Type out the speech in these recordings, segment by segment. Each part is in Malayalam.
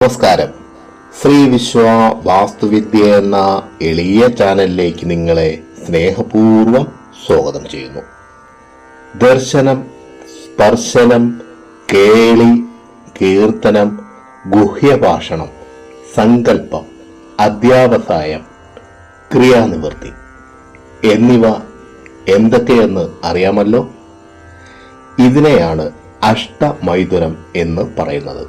നമസ്കാരം. ശ്രീ വിശ്വ വാസ്തുവിദ്യ എന്ന എളിയ ചാനലിലേക്ക് നിങ്ങളെ സ്നേഹപൂർവം സ്വാഗതം ചെയ്യുന്നു. ദർശനം, സ്പർശനം, കേളി, കീർത്തനം, ഗുഹ്യഭാഷണം, സങ്കല്പം, അധ്യാവസായം, ക്രിയാനിവൃത്തി എന്നിവ എന്തൊക്കെയെന്ന് അറിയാമല്ലോ. ഇതിനെയാണ് അഷ്ടമൈഥുനം എന്ന് പറയുന്നത്.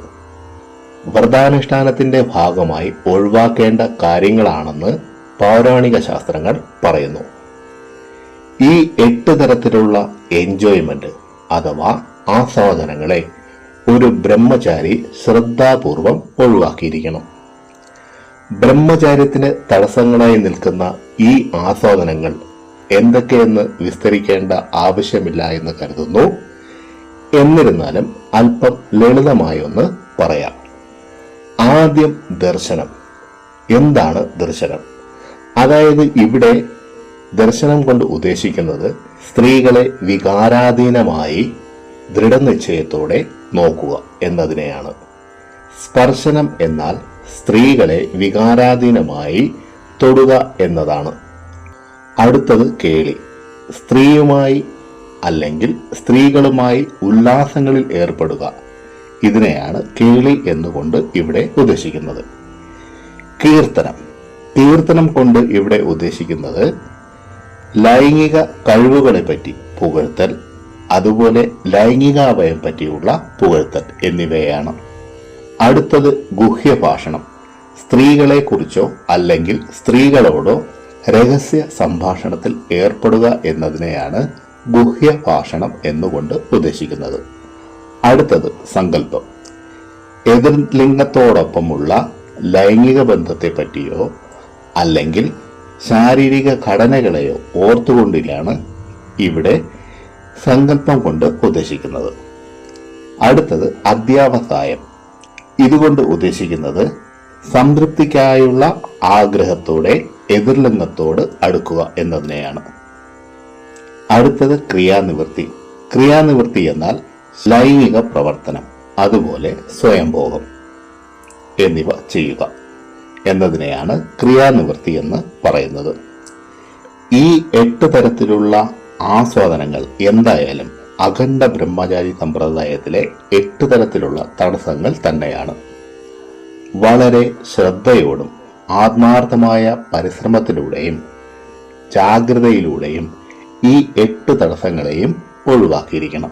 വ്രതാനുഷ്ഠാനത്തിന്റെ ഭാഗമായി ഒഴിവാക്കേണ്ട കാര്യങ്ങളാണെന്ന് പൗരാണിക ശാസ്ത്രങ്ങൾ പറയുന്നു. ഈ 8 തരത്തിലുള്ള എൻജോയ്മെന്റ് അഥവാ ആസ്വാദനങ്ങളെ ഒരു ബ്രഹ്മചാരി ശ്രദ്ധാപൂർവം ഒഴിവാക്കിയിരിക്കണം. ബ്രഹ്മചാര്യത്തിന് തടസ്സങ്ങളായി നിൽക്കുന്ന ഈ ആസ്വാദനങ്ങൾ എന്തൊക്കെയെന്ന് വിസ്തരിക്കേണ്ട ആവശ്യമില്ല എന്ന് കരുതുന്നു. എന്നിരുന്നാലും അല്പം ലളിതമായി ഒന്ന് പറയാം. ആദ്യം ദർശനം. എന്താണ് ദർശനം? അതായത് ഇവിടെ ദർശനം കൊണ്ട് ഉദ്ദേശിക്കുന്നത് സ്ത്രീകളെ വികാരാധീനമായി ദൃഢനിശ്ചയത്തോടെ നോക്കുക എന്നതിനെയാണ്. സ്പർശനം എന്നാൽ സ്ത്രീകളെ വികാരാധീനമായി തൊടുക എന്നതാണ്. അടുത്തത് കേളി. സ്ത്രീയുമായി അല്ലെങ്കിൽ സ്ത്രീകളുമായി ഉല്ലാസങ്ങളിൽ ഏർപ്പെടുക. ഇതിനെയാണ് കേളി എന്നുകൊണ്ട് ഇവിടെ ഉദ്ദേശിക്കുന്നത്. കീർത്തനം. കീർത്തനം കൊണ്ട് ഇവിടെ ഉദ്ദേശിക്കുന്നത് ലൈംഗിക കഴിവുകളെ പറ്റി പുകഴ്ത്തൽ, അതുപോലെ ലൈംഗികാവയം പറ്റിയുള്ള പുകഴ്ത്തൽ എന്നിവയാണ്. അടുത്തത് ഗുഹ്യഭാഷണം. സ്ത്രീകളെ കുറിച്ചോ അല്ലെങ്കിൽ സ്ത്രീകളോടോ രഹസ്യ സംഭാഷണത്തിൽ ഏർപ്പെടുക എന്നതിനെയാണ് ഗുഹ്യഭാഷണം എന്നുകൊണ്ട് ഉദ്ദേശിക്കുന്നത്. അടുത്തത് സങ്കല്പം. എതിർലിംഗത്തോടൊപ്പമുള്ള ലൈംഗിക ബന്ധത്തെ പറ്റിയോ അല്ലെങ്കിൽ ശാരീരിക ഘടനകളെയോ ഓർത്തുകൊണ്ടില്ലാണ് ഇവിടെ സങ്കല്പം കൊണ്ട് ഉദ്ദേശിക്കുന്നത്. അടുത്തത് അധ്യാവസായം. ഇതുകൊണ്ട് ഉദ്ദേശിക്കുന്നത് സംതൃപ്തിക്കായുള്ള ആഗ്രഹത്തോടെ എതിർലിംഗത്തോട് അടുക്കുക എന്നതിനെയാണ്. അടുത്തത് ക്രിയാനിവൃത്തി. ക്രിയാനിവൃത്തി എന്നാൽ ലൈംഗിക പ്രവർത്തനം, അതുപോലെ സ്വയംഭോഗം എന്നിവ ചെയ്യുക എന്നതിനെയാണ് ക്രിയാനിവൃത്തി എന്ന് പറയുന്നത്. ഈ 8 തരത്തിലുള്ള ആസ്വാദനങ്ങൾ എന്തായാലും അഖണ്ഡ ബ്രഹ്മചാരി സമ്പ്രദായത്തിലെ 8 തരത്തിലുള്ള തടസ്സങ്ങൾ തന്നെയാണ്. വളരെ ശ്രദ്ധയോടും ആത്മാർത്ഥമായ പരിശ്രമത്തിലൂടെയും ജാഗ്രതയിലൂടെയും ഈ 8 തടസ്സങ്ങളെയും ഒഴിവാക്കിയിരിക്കണം.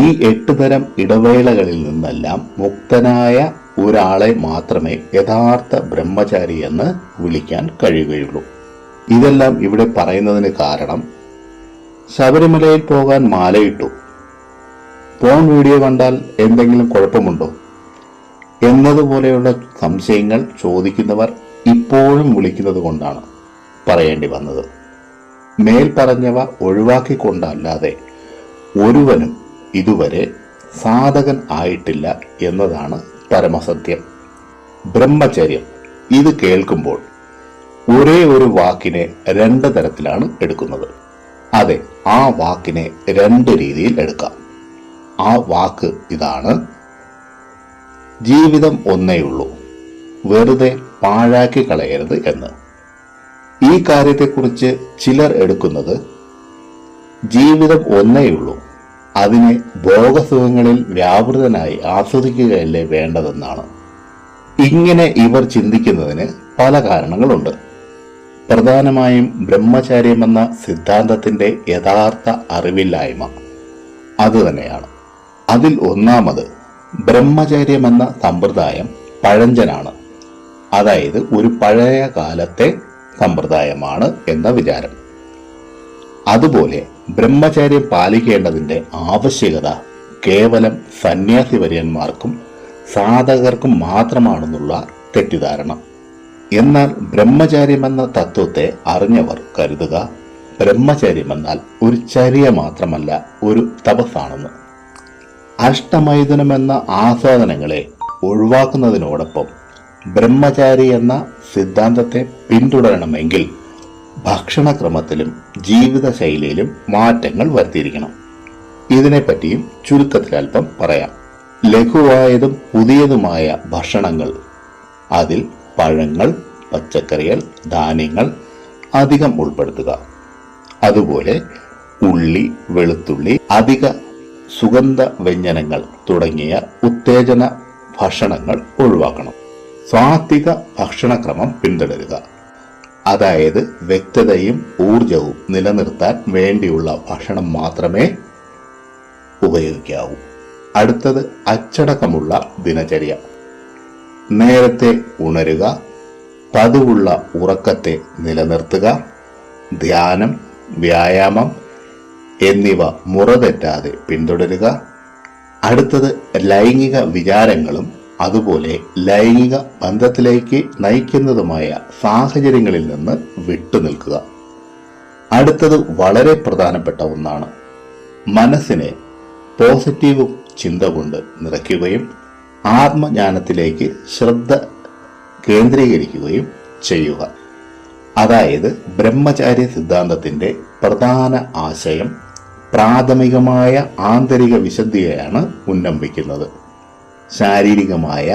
ഈ 8 തരം ഇടവേളകളിൽ നിന്നെല്ലാം മുക്തനായ ഒരാളെ മാത്രമേ യഥാർത്ഥ ബ്രഹ്മചാരി എന്ന് വിളിക്കാൻ കഴിയുകയുള്ളൂ. ഇതെല്ലാം ഇവിടെ പറയുന്നതിന് കാരണം, ശബരിമലയിൽ പോകാൻ മാലയിട്ടു, ഫോൺ വീഡിയോ കണ്ടാൽ എന്തെങ്കിലും കുഴപ്പമുണ്ടോ എന്നതുപോലെയുള്ള സംശയങ്ങൾ ചോദിക്കുന്നവർ ഇപ്പോഴും വിളിക്കുന്നത് കൊണ്ടാണ് പറയേണ്ടി വന്നത്. മേൽപ്പറഞ്ഞവ ഒഴിവാക്കിക്കൊണ്ടല്ലാതെ ഒരുവനും ഇതുവരെ സാധകൻ ആയിട്ടില്ല എന്നതാണ് പരമസത്യം. ബ്രഹ്മചര്യം ഇത് കേൾക്കുമ്പോൾ ഒരേ ഒരു വാക്കിനെ 2 തരത്തിലാണ് എടുക്കുന്നത്. അതെ, ആ വാക്കിനെ 2 രീതിയിൽ എടുക്കാം. ആ വാക്ക് ഇതാണ്: ജീവിതം ഒന്നേയുള്ളൂ, വെറുതെ പാഴാക്കി കളയരുത് എന്ന്. ഈ കാര്യത്തെക്കുറിച്ച് ചിലർ എടുക്കുന്നത് ജീവിതം ഒന്നേയുള്ളൂ, അതിനെ ഭോഗസുഖങ്ങളിൽ വ്യാപൃതനായി ആസ്വദിക്കുകയല്ലേ വേണ്ടതെന്നാണ്. ഇങ്ങനെ ഇവർ ചിന്തിക്കുന്നതിന് പല കാരണങ്ങളുണ്ട്. പ്രധാനമായും ബ്രഹ്മചര്യമെന്ന സിദ്ധാന്തത്തിന്റെ യഥാർത്ഥ അറിവില്ലായ്മ അതുതന്നെയാണ്. അതിൽ ഒന്നാമത്, ബ്രഹ്മചര്യമെന്ന സമ്പ്രദായം പഴഞ്ചനാണ്, അതായത് ഒരു പഴയ കാലത്തെ സമ്പ്രദായമാണ് എന്ന വിചാരം. അതുപോലെ ബ്രഹ്മചര്യം പാലിക്കേണ്ടതിന്റെ ആവശ്യകത കേവലം സന്യാസിവര്യന്മാർക്കും സാധകർക്കും മാത്രമാണെന്നുള്ള തെറ്റിദ്ധാരണ. എന്നാൽ ബ്രഹ്മചര്യമെന്ന തത്വത്തെ അറിഞ്ഞവർ കരുതുക ബ്രഹ്മചര്യമെന്നാൽ ഒരു ചര്യ മാത്രമല്ല, ഒരു തപസ്സാണെന്ന്. അഷ്ടമൈഥുനമെന്ന ആസ്വാദനങ്ങളെ ഒഴിവാക്കുന്നതിനോടൊപ്പം ബ്രഹ്മചാരി എന്ന സിദ്ധാന്തത്തെ പിന്തുടരണമെങ്കിൽ ഭക്ഷണക്രമത്തിലും ജീവിതശൈലിയിലും മാറ്റങ്ങൾ വരുത്തിയിരിക്കണം. ഇതിനെപ്പറ്റിയും ചുരുക്കത്തിൽ അല്പം പറയാം. ലഘുവായതും പുതിയതുമായ ഭക്ഷണങ്ങൾ, അതിൽ പഴങ്ങൾ, പച്ചക്കറികൾ, ധാന്യങ്ങൾ അധികം ഉൾപ്പെടുത്തുക. അതുപോലെ ഉള്ളി, വെളുത്തുള്ളി, അധിക സുഗന്ധ വ്യഞ്ജനങ്ങൾ തുടങ്ങിയ ഉത്തേജന ഭക്ഷണങ്ങൾ ഒഴിവാക്കണം. സാത്വിക ഭക്ഷണക്രമം പിന്തുടരുക. അതായത് വ്യക്തതയും ഊർജവും നിലനിർത്താൻ വേണ്ടിയുള്ള ഭക്ഷണം മാത്രമേ ഉപയോഗിക്കാവൂ. അടുത്തത് അച്ചടക്കമുള്ള ദിനചര്യ. നേരത്തെ ഉണരുക, പതിവുള്ള ഉറക്കത്തെ നിലനിർത്തുക, ധ്യാനം, വ്യായാമം എന്നിവ മുറതെറ്റാതെ പിന്തുടരുക. അടുത്തത് ലൈംഗിക വിചാരങ്ങളും അതുപോലെ ലൈംഗിക ബന്ധത്തിലേക്ക് നയിക്കുന്നതുമായ സാഹചര്യങ്ങളിൽ നിന്ന് വിട്ടുനിൽക്കുക. അടുത്തത് വളരെ പ്രധാനപ്പെട്ട ഒന്നാണ്. മനസ്സിനെ പോസിറ്റീവ് ചിന്ത കൊണ്ട് നിറയ്ക്കുകയും ആത്മജ്ഞാനത്തിലേക്ക് ശ്രദ്ധ കേന്ദ്രീകരിക്കുകയും ചെയ്യുക. അതായത് ബ്രഹ്മചാര്യ സിദ്ധാന്തത്തിന്റെ പ്രധാന ആശയം പ്രാഥമികമായ ആന്തരിക വിശുദ്ധിയെയാണ് ഉന്നംബിക്കുന്നത്. ശാരീരികമായ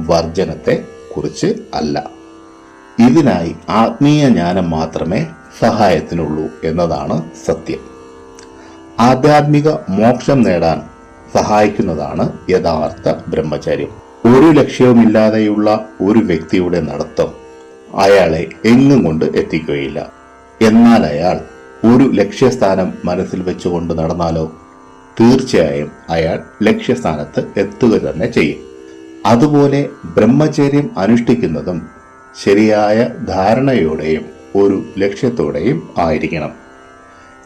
വർജനത്തെ കുറിച്ച് അല്ല. ഇതിനായി ആത്മീയ ജ്ഞാനം മാത്രമേ സഹായത്തിനുള്ളൂ എന്നതാണ് സത്യം. ആധ്യാത്മിക മോക്ഷം നേടാൻ സഹായിക്കുന്നതാണ് യഥാർത്ഥ ബ്രഹ്മചര്യം. ഒരു ലക്ഷ്യവുമില്ലാതെയുള്ള ഒരു വ്യക്തിയുടെ നടത്തം അയാളെ എങ്ങും കൊണ്ട് എത്തിക്കുകയില്ല. എന്നാൽ അയാൾ ഒരു ലക്ഷ്യസ്ഥാനം മനസ്സിൽ വെച്ചുകൊണ്ട് നടന്നാലോ തീർച്ചയായും അയാൾ ലക്ഷ്യസ്ഥാനത്ത് എത്തുക തന്നെ ചെയ്യും. അതുപോലെ ബ്രഹ്മചര്യം അനുഷ്ഠിക്കുന്നതും ശരിയായ ധാരണയോടെയും ഒരു ലക്ഷ്യത്തോടെയും ആയിരിക്കണം.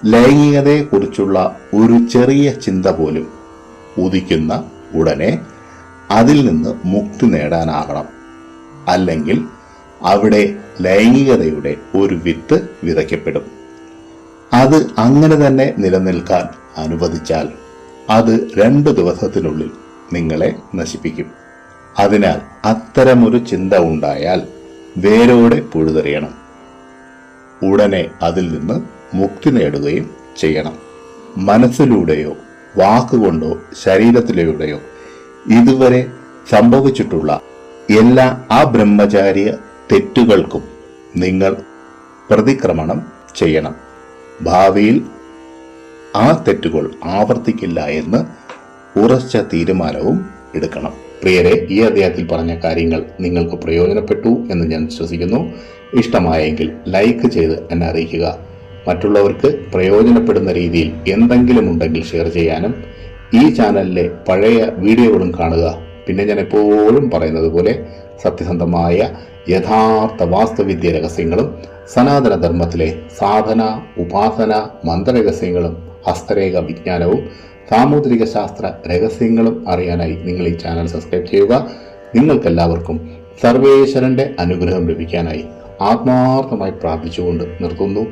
ലൈംഗികതയെക്കുറിച്ചുള്ള ഒരു ചെറിയ ചിന്ത പോലും ഉദിക്കുന്ന ഉടനെ അതിൽ നിന്ന് മുക്തി നേടാനാകണം. അല്ലെങ്കിൽ അവിടെ ലൈംഗികതയുടെ ഒരു വിത്ത് വിതയ്ക്കപ്പെടും. അത് അങ്ങനെ തന്നെ നിലനിൽക്കാൻ അനുവദിച്ചാൽ അത് 2 ദിവസത്തിനുള്ളിൽ നിങ്ങളെ നശിപ്പിക്കും. അതിനാൽ അത്തരമൊരു ചിന്ത ഉണ്ടായാൽ വേരോടെ പുഴുതെറിയണം. ഉടനെ അതിൽ നിന്ന് മുക്തി നേടുകയും ചെയ്യണം. മനസ്സിലൂടെയോ വാക്കുകൊണ്ടോ ശരീരത്തിലൂടെയോ ഇതുവരെ സംഭവിച്ചിട്ടുള്ള എല്ലാ അബ്രഹ്മചാര്യ തെറ്റുകൾക്കും നിങ്ങൾ പ്രതിക്രമണം ചെയ്യണം. ഭാവിയിൽ ആ തെറ്റുകൾ ആവർത്തിക്കില്ല എന്ന് ഉറച്ച തീരുമാനവും എടുക്കണം. പ്രിയരെ, ഈ അധ്യായത്തിൽ പറഞ്ഞ കാര്യങ്ങൾ നിങ്ങൾക്ക് പ്രയോജനപ്പെട്ടു എന്ന് ഞാൻ വിശ്വസിക്കുന്നു. ഇഷ്ടമായെങ്കിൽ ലൈക്ക് ചെയ്ത് എന്നെ അറിയിക്കുക. മറ്റുള്ളവർക്ക് പ്രയോജനപ്പെടുന്ന രീതിയിൽ എന്തെങ്കിലും ഉണ്ടെങ്കിൽ ഷെയർ ചെയ്യാനും ഈ ചാനലിലെ പഴയ വീഡിയോകളും കാണുക. പിന്നെ ഞാൻ എപ്പോഴും പറയുന്നത് പോലെ സത്യസന്ധമായ യഥാർത്ഥ വാസ്തുവിദ്യ രഹസ്യങ്ങളും സനാതന ധർമ്മത്തിലെ സാധന, ഉപാസന, മന്ത്രരഹസ്യങ്ങളും ഹസ്തരേഖ വിജ്ഞാനവും സാമുദ്രിക ശാസ്ത്ര രഹസ്യങ്ങളും അറിയാനായി നിങ്ങൾ ഈ ചാനൽ സബ്സ്ക്രൈബ് ചെയ്യുക. നിങ്ങൾക്കെല്ലാവർക്കും സർവേശ്വരന്റെ അനുഗ്രഹം ലഭിക്കാനായി ആത്മാർത്ഥമായി പ്രാർത്ഥിച്ചുകൊണ്ട് നിർത്തുന്നു.